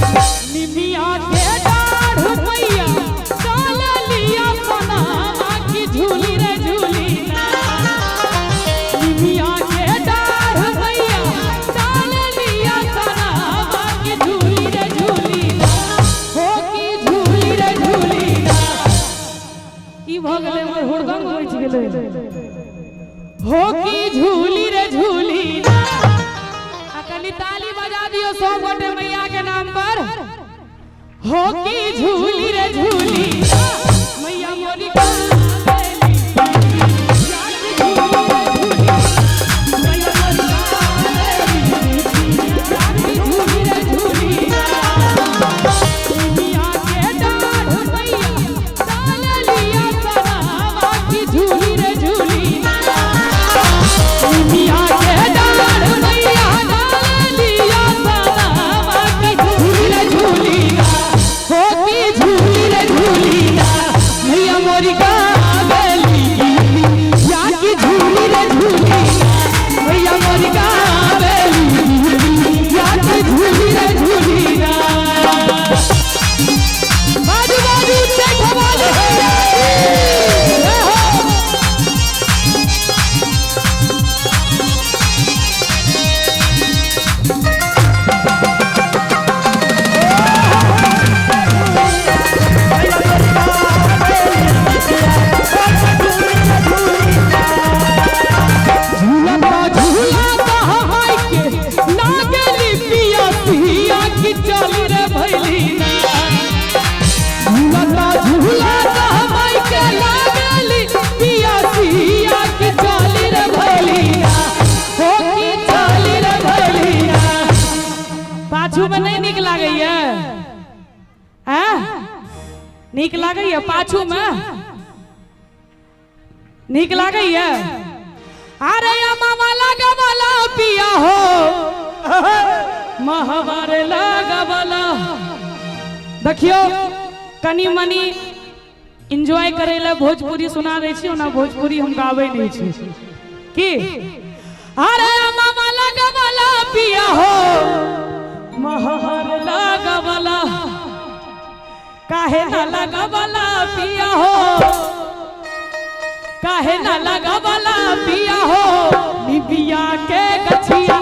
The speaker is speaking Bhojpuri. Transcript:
निमिया के डाढ़ मैया डाल लिया सनामा की झूली रे झूली ना। निमिया के डाढ़ मैया डाल लिया सनामा की झूली रे झूली ना। हो की झूली रे झूली ना। की भ गेलै हमर हुड़दंग मच गेलै। हो की झूली रे झूली ना। कनी ताली बजा दियो 100 गोटे मैया के नाम पर। हो की झूली रे झूली मैया मोरी का नीक लागैया पाछू में नीक लागैया। अरे मामा लगावला पिया हो महावारे लगावला। देखियो कनी मनी एंजॉय करे ले भोजपुरी सुना दै छी ना। भोजपुरी हम गाबै नहीं छी की। अरे मामा लगावला पिया हो महावारे लगावला। काहे ना लगावला पिया हो काहे ना लगावला पिया हो निबिया के गछिया